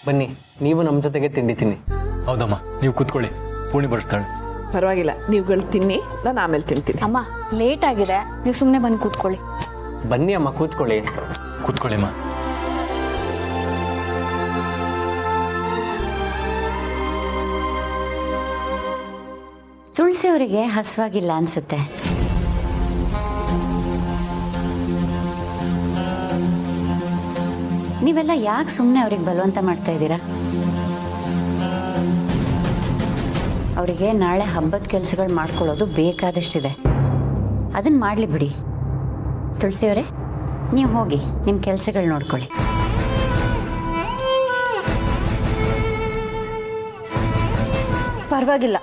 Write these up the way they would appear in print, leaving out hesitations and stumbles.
ಬನ್ನಿ, ನೀವು ನಮ್ಮ ಜೊತೆಗೆ ತಿಂಡಿ ತಿನ್ನಿ. ಹೌದಮ್ಮ, ನೀವು ಕೂತ್ಕೊಳ್ಳಿ, ಪೂರ್ಣಿ ಬಡಿಸ್ತಾಳೆ. ಪರವಾಗಿಲ್ಲ, ನೀವುಗಳು ತಿನ್ನಿ, ನಾನು ಆಮೇಲೆ ತಿಂತೀನಿ. ಅಮ್ಮ ಲೇಟ್ ಆಗಿದೆ, ನೀವು ಸುಮ್ಮನೆ ಬಂದು ಕೂತ್ಕೊಳ್ಳಿ. ಬನ್ನಿ ಅಮ್ಮ, ಕೂತ್ಕೊಳ್ಳಿ. ಕೂತ್ಕೊಳ್ಳಿಮ್ಮ. ತುಳಸಿ ಅವರಿಗೆ ಹಸುವಾಗಿಲ್ಲ ಅನ್ಸುತ್ತೆ. ನೀವೆಲ್ಲ ಯಾಕೆ ಸುಮ್ಮನೆ ಅವ್ರಿಗೆ ಬಲವಂತ ಮಾಡ್ತಾ ಇದ್ದೀರಾ? ಅವರಿಗೆ ನಾಳೆ ಹಬ್ಬದ ಕೆಲಸಗಳು ಮಾಡ್ಕೊಳ್ಳೋದು ಬೇಕಾದಷ್ಟಿದೆ, ಅದನ್ನ ಮಾಡಲಿ ಬಿಡಿ. ತುಳಸಿಯವರೇ, ನೀವು ಹೋಗಿ ನಿಮ್ಮ ಕೆಲಸಗಳು ನೋಡ್ಕೊಳ್ಳಿ. ಪರವಾಗಿಲ್ಲ,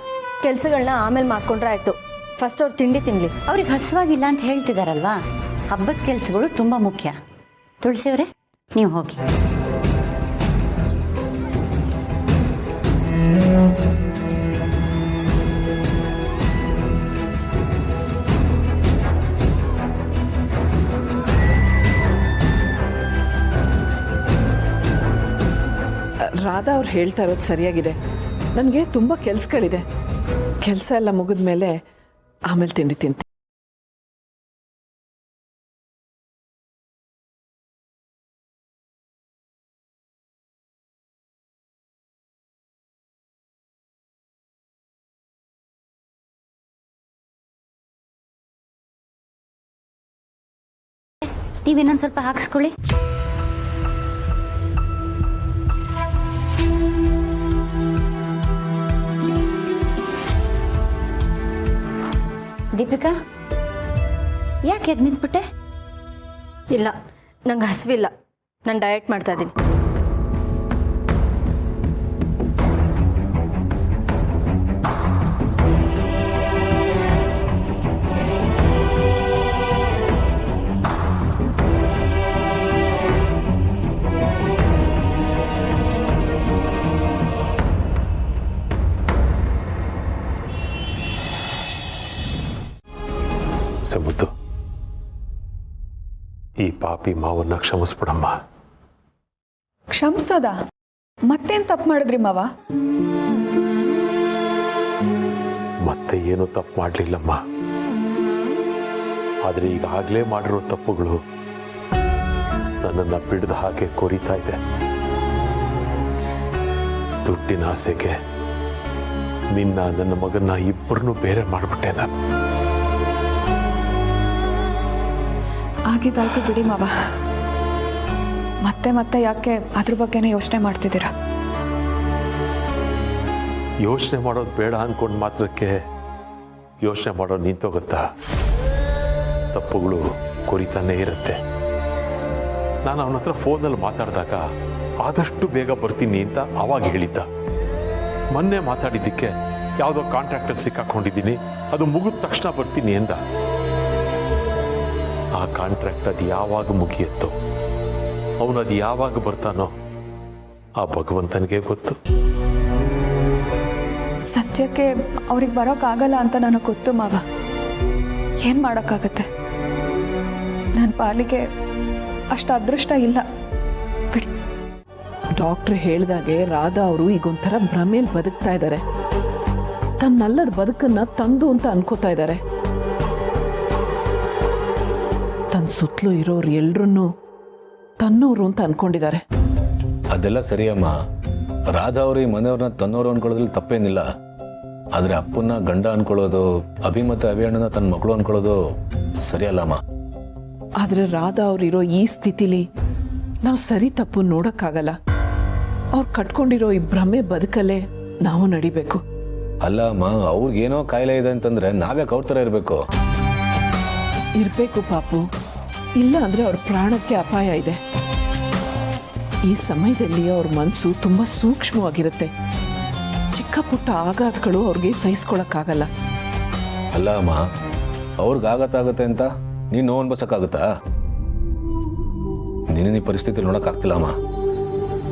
ಕೆಲಸಗಳನ್ನ ಆಮೇಲೆ ಮಾಡ್ಕೊಂಡ್ರೆ ಆಯ್ತು. ಫಸ್ಟ್ ಅವ್ರು ತಿಂಡಿ ತಿನ್ಲಿ. ಅವ್ರಿಗೆ ಹಸುವಾಗಿಲ್ಲ ಅಂತ ಹೇಳ್ತಿದಾರಲ್ವಾ, ಹಬ್ಬದ ಕೆಲಸಗಳು ತುಂಬ ಮುಖ್ಯ. ತುಳಸಿಯವರೇ, ನೀವು ಹೋಗಿ. ರಾಧಾ ಅವ್ರು ಹೇಳ್ತಾ ಇರೋದು ಸರಿಯಾಗಿದೆ. ನನಗೆ ತುಂಬ ಕೆಲಸಗಳಿದೆ. ಕೆಲಸ ಎಲ್ಲ ಮುಗಿದ ಮೇಲೆ ಆಮೇಲೆ ತಿಂಡಿ ತಿಂತೀನಿ. ನೀವು ಇನ್ನೊಂದು ಸ್ವಲ್ಪ ಹಾಕಿಸ್ಕೊಳ್ಳಿ. ದೀಪಿಕಾ, ಯಾಕೆ ಎದ್ದು ನಿಂತ್ಬಿಟ್ಟೆ? ಇಲ್ಲ, ನಂಗೆ ಹಸಿವಿಲ್ಲ. ನಾನು ಡಯಟ್ ಮಾಡ್ತಾ ಇದ್ದೀನಿ. ಮುದ್ದು, ಈ ಪಾಪಿ ಮಾವನ್ನ ಕ್ಷಮಿಸ್ಬಿಡಮ್ಮ. ಕ್ಷಮಿಸೋದ? ಮತ್ತೇನ್ ತಪ್ಪು ಮಾಡಿದ್ರಿ ಮಾವ? ಮತ್ತೆ ಏನು ತಪ್ಪು ಮಾಡಲಿಲ್ಲಮ್ಮ. ಆದ್ರೆ ಈಗಾಗಲೇ ಮಾಡಿರೋ ತಪ್ಪುಗಳು ನನ್ನನ್ನ ಬಿಡದ ಹಾಗೆ ಕೊರಿತಾ ಇದೆ. ದುಡ್ಡಿನ ಆಸೆಗೆ ನಿನ್ನ ನನ್ನ ಮಗನ್ನ ಇಬ್ಬರನ್ನು ಬೇರೆ ಮಾಡಿಬಿಟ್ಟೆ ನಾನು. ಆಗಿದ್ದಾಯ್ತು ಬಿಡಿ ಮಾವ. ಮತ್ತೆ ಮತ್ತೆ ಯಾಕೆ ಅದ್ರ ಬಗ್ಗೆನೇ ಯೋಚನೆ ಮಾಡ್ತಿದ್ದೀರಾ? ಯೋಚನೆ ಮಾಡೋದು ಬೇಡ ಅನ್ಕೊಂಡು ಮಾತ್ರಕ್ಕೆ ಯೋಚನೆ ಮಾಡೋದು ನಿಂತೋಗುತ್ತಾ? ತಪ್ಪುಗಳು ಕೊರಿತಾನೇ ಇರುತ್ತೆ. ನಾನು ಅವನ ಹತ್ರ ಫೋನಲ್ಲಿ ಮಾತಾಡಿದಾಗ ಆದಷ್ಟು ಬೇಗ ಬರ್ತೀನಿ ಅಂತ ಅವಾಗ ಹೇಳಿದ್ದ. ಮೊನ್ನೆ ಮಾತಾಡಿದ್ದಕ್ಕೆ ಯಾವುದೋ ಕಾಂಟ್ರಾಕ್ಟಲ್ಲಿ ಸಿಕ್ಕಾಕೊಂಡಿದ್ದೀನಿ, ಅದು ಮುಗಿದ ತಕ್ಷಣ ಬರ್ತೀನಿ ಎಂದ. ಆ ಕಾಂಟ್ರಾಕ್ಟ್ ಅದು ಯಾವಾಗ ಮುಗಿಯುತ್ತೋ, ಅವನದು ಯಾವಾಗ ಬರ್ತಾನೋ ಆ ಭಗವಂತನಿಗೆ ಗೊತ್ತು. ಸದ್ಯಕ್ಕೆ ಅವ್ರಿಗೆ ಬರೋಕ್ಕಾಗಲ್ಲ ಅಂತ ನನಗೆ ಗೊತ್ತು ಮಾವ. ಏನ್ ಮಾಡೋಕ್ಕಾಗತ್ತೆ? ನನ್ನ ಪಾಲಿಗೆ ಅಷ್ಟು ಅದೃಷ್ಟ ಇಲ್ಲ ಬಿಡಿ. ಡಾಕ್ಟ್ರ್ ಹೇಳ್ದಾಗೆ ರಾಧಾ ಅವರು ಈಗೊಂಥರ ಭ್ರಮೇಲಿ ಬದುಕ್ತಾ ಇದ್ದಾರೆ. ತನ್ನಲ್ಲದ ಬದುಕನ್ನ ತಂದು ಅಂತ ಅನ್ಕೋತಾ ಇದ್ದಾರೆ. ತನ್ನ ಸುತ್ತಲೂ ಇರೋರು ಎಲ್ರನ್ನೂ ತನ್ನೋರು ಅಂತ ಅನ್ಕೊಂಡಿದ್ದಾರೆ. ಅದೆಲ್ಲ ಸರಿಯಮ್ಮ. ರಾಧಾ ಅವರು ಈ ಮನೆಯವ್ರನ್ನ ತನ್ನೋರು ಅನ್ಕೊಳ್ಳೋದ್ರಲ್ಲಿ ತಪ್ಪೇನಿಲ್ಲ. ಆದ್ರೆ ಅಪ್ಪನ್ನ ಗಂಡ ಅನ್ಕೊಳ್ಳೋದು, ಅಭಿ ಮತ್ತೆ ಅಭಿಯಣ್ಣನ ತನ್ನ ಮಗಳು ಅನ್ಕೊಳ್ಳೋದು ಸರಿಯಲ್ಲಮ್ಮ. ಆದ್ರೆ ರಾಧಾ ಅವ್ರಿರೋ ಈ ಸ್ಥಿತಿಲಿ ನಾವು ಸರಿ ತಪ್ಪು ನೋಡಕ್ಕಾಗಲ್ಲ. ಅವ್ರು ಕಟ್ಕೊಂಡಿರೋ ಈ ಭ್ರಮೆ ಬದುಕಲ್ಲೇ ನಾವು ನಡಿಬೇಕು. ಅಲ್ಲ ಅಮ್ಮ, ಅವ್ರಿಗೇನೋ ಕಾಯಿಲೆ ಇದೆ ಅಂತಂದ್ರೆ ನಾವ್ಯಾಕೆ ಅವ್ರ ಥರ ಇರಬೇಕು? ಇರ್ಬೇಕು ಪಾಪು. ಇಲ್ಲ ಅಂದ್ರೆ ಅವ್ರ ಪ್ರಾಣಕ್ಕೆ ಅಪಾಯ ಇದೆ. ಈ ಸಮಯದಲ್ಲಿ ಅವ್ರ ಮನಸ್ಸು ತುಂಬಾ ಸೂಕ್ಷ್ಮವಾಗಿರುತ್ತೆ. ಚಿಕ್ಕ ಪುಟ್ಟ ಆಘಾತಗಳು ಅವ್ರಿಗೆ ಸಹಿಸ್ಕೊಳಕ್ಕಾಗಲ್ಲ. ಅಲ್ಲ ಅಮ್ಮ, ಅವ್ರಿಗಾಗತ್ತಾಗತ್ತೆ ಅಂತ ನೀನು ನೋವು ಅನ್ಬಸಕ್ಕಾಗತ್ತಾ? ನೀನು ಈ ಪರಿಸ್ಥಿತಿ ನೋಡಕ್ಕಾಗ್ತಿಲ್ಲ ಅಮ್ಮ.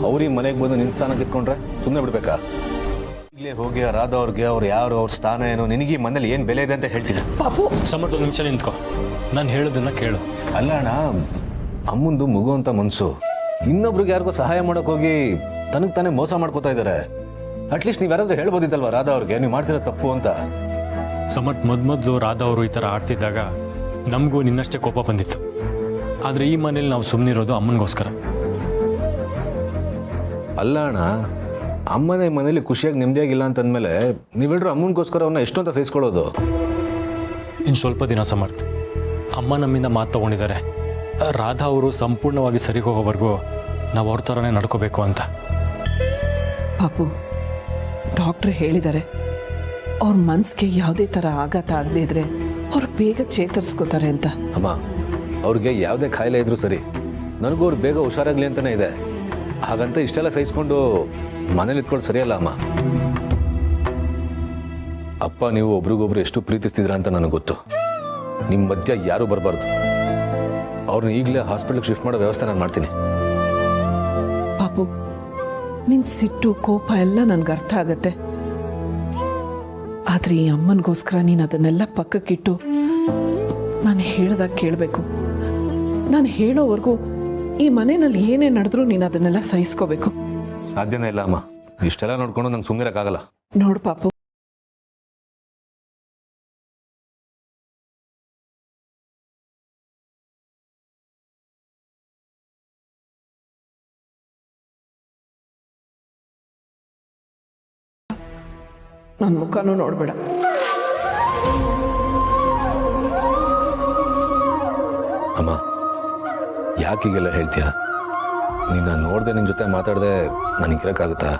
ಅವ್ರು ಈ ಮನೆಗೆ ಬಂದು ನಿನ್ನ ಸ್ಥಾನ ಕಿತ್ಕೊಂಡ್ರೆ ಸುಮ್ಮನೆ ಬಿಡ್ಬೇಕಾ? ಇಲ್ಲೇ ಹೋಗಿ ರಾಧಾ ಅವ್ರಿಗೆ ಅವ್ರು ಯಾರು, ಅವ್ರ ಸ್ಥಾನ ಏನು, ನಿನಗೆ ಈ ಮನೇಲಿ ಏನು ಬೆಲೆ ಇದೆ ಅಂತ ಹೇಳ್ತೀನಿ. ಪಾಪು, ಸಮರ್ಥ, ಒಂದು ನಿಮಿಷ ನಿಂತ್ಕೊ, ನಾನು ಹೇಳೋದನ್ನ ಕೇಳು. ಅಲ್ಲ ಅಣ್ಣ, ಅಮ್ಮಂದು ಮಗು ಅಂತ ಮನಸ್ಸು, ಇನ್ನೊಬ್ರಿಗೆ ಯಾರಿಗೋ ಸಹಾಯ ಮಾಡಕ್ ಹೋಗಿ ತನಗ್ ತಾನೇ ಮೋಸ ಮಾಡ್ಕೋತಾ ಇದ್ದಾರೆ. ಅಟ್ಲೀಸ್ಟ್ ನೀವ್ ಯಾರಾದ್ರೂ ಹೇಳ್ಬೋದಿತ್ತಲ್ವಾ ರಾಧಾ ಅವ್ರಿಗೆ ನೀವು ಮಾಡ್ತಿರೋ ತಪ್ಪು ಅಂತ. ಸಮರ್ಥ್ ಮೊದಲು ರಾಧಾ ಅವರು ಈ ಥರ ಆಡ್ತಿದ್ದಾಗ ನಮಗೂ ನಿನ್ನಷ್ಟೇ ಕೋಪ ಬಂದಿತ್ತು. ಆದರೆ ಈ ಮನೇಲಿ ನಾವು ಸುಮ್ಮನಿರೋದು ಅಮ್ಮನಿಗೋಸ್ಕರ. ಅಲ್ಲ ಅಣ್ಣ, ಅಮ್ಮನೇ ಮನೇಲಿ ಖುಷಿಯಾಗಿ ನೆಮ್ಮದಿಯಾಗಿಲ್ಲ ಅಂತಂದ್ಮೇಲೆ ನೀವೆಲ್ಲರೂ ಅಮ್ಮನಿಗೋಸ್ಕರ ಅವನ್ನ ಎಷ್ಟು ಅಂತ ಸಹಿಸ್ಕೊಳ್ಳೋದು? ಇನ್ನು ಸ್ವಲ್ಪ ದಿನ ಸಮರ್ಥ್, ಅಮ್ಮ ನಮ್ಮಿಂದ ಮಾತು ತಗೊಂಡಿದ್ದಾರೆ. ರಾಧಾ ಅವರು ಸಂಪೂರ್ಣವಾಗಿ ಸರಿ ಹೋಗೋವರೆಗೂ ನಾವು ಅವ್ರ ಥರನೇ ನಡ್ಕೋಬೇಕು ಅಂತ. ಪಾಪು, ಡಾಕ್ಟ್ರ್ ಹೇಳಿದ್ದಾರೆ ಅವ್ರ ಮನ್ಸಿಗೆ ಯಾವುದೇ ಥರ ಆಘಾತ ಆಗದೇ ಇದ್ರೆ ಅವ್ರು ಬೇಗ ಚೇತರಿಸ್ಕೋತಾರೆ ಅಂತ. ಅಮ್ಮ, ಅವ್ರಿಗೆ ಯಾವುದೇ ಕಾಯಿಲೆ ಇದ್ರೂ ಸರಿ, ನನಗೂ ಅವ್ರು ಬೇಗ ಹುಷಾರಾಗ್ಲಿ ಅಂತಾನೆ ಇದೆ. ಹಾಗಂತ ಇಷ್ಟೆಲ್ಲ ಸಹಿಸ್ಕೊಂಡು ಮನೇಲಿ ಇಟ್ಕೊಂಡು ಸರಿಯಲ್ಲ ಅಮ್ಮ. ಅಪ್ಪ ನೀವು ಒಬ್ರಿಗೊಬ್ರು ಎಷ್ಟು ಪ್ರೀತಿಸ್ತಿದ್ರ ಅಂತ ನನಗೆ ಗೊತ್ತು. ನಿಮ್ಮ ಮಧ್ಯ ಯಾರೂ ಬರಬಾರ್ದು. ಅವ್ರನ್ನ ಈಗಲೇ ಹಾಸ್ಪಿಟ್ಲಿಗೆ ಶಿಫ್ಟ್ ಮಾಡೋ ವ್ಯವಸ್ಥೆ ನಾನು ಮಾಡ್ತೀನಿ. ಪಾಪು, ನಿನ್ ಸಿಟ್ಟು ಕೋಪ ಎಲ್ಲ ನನ್ಗೆ ಅರ್ಥ ಆಗತ್ತೆ. ಆದ್ರೆ ಈ ಅಮ್ಮನಿಗೋಸ್ಕರ ನೀನು ಅದನ್ನೆಲ್ಲ ಪಕ್ಕಕ್ಕಿಟ್ಟು ನಾನು ಹೇಳ್ದಾಗ ಕೇಳಬೇಕು. ನಾನು ಹೇಳೋವರೆಗೂ ಈ ಮನೆಯಲ್ಲಿ ಏನೇ ನಡೆದ್ರೂ ನೀನು ಅದನ್ನೆಲ್ಲ ಸಹಿಸ್ಕೋಬೇಕು. ಸಾಧ್ಯನೇ ಇಲ್ಲ ಅಮ್ಮ, ಇಷ್ಟೆಲ್ಲ ನೋಡ್ಕೊಂಡು ನಂಗೆ ಸುಮ್ಮನಿರಕ್ಕಾಗಲ್ಲ. ನೋಡು ಪಾಪು, ನನ್ನ ಮುಖನೂ ನೋಡ್ಬೇಡ. ಅಮ್ಮ, ಯಾಕೀಗೆಲ್ಲ ಹೇಳ್ತೀಯ? ನಿನ್ನ ನೋಡ್ದೆ ನಿನ್ನ ಜೊತೆ ಮಾತಾಡದೆ ನನಗಿರಕ್ಕಾಗುತ್ತಾ?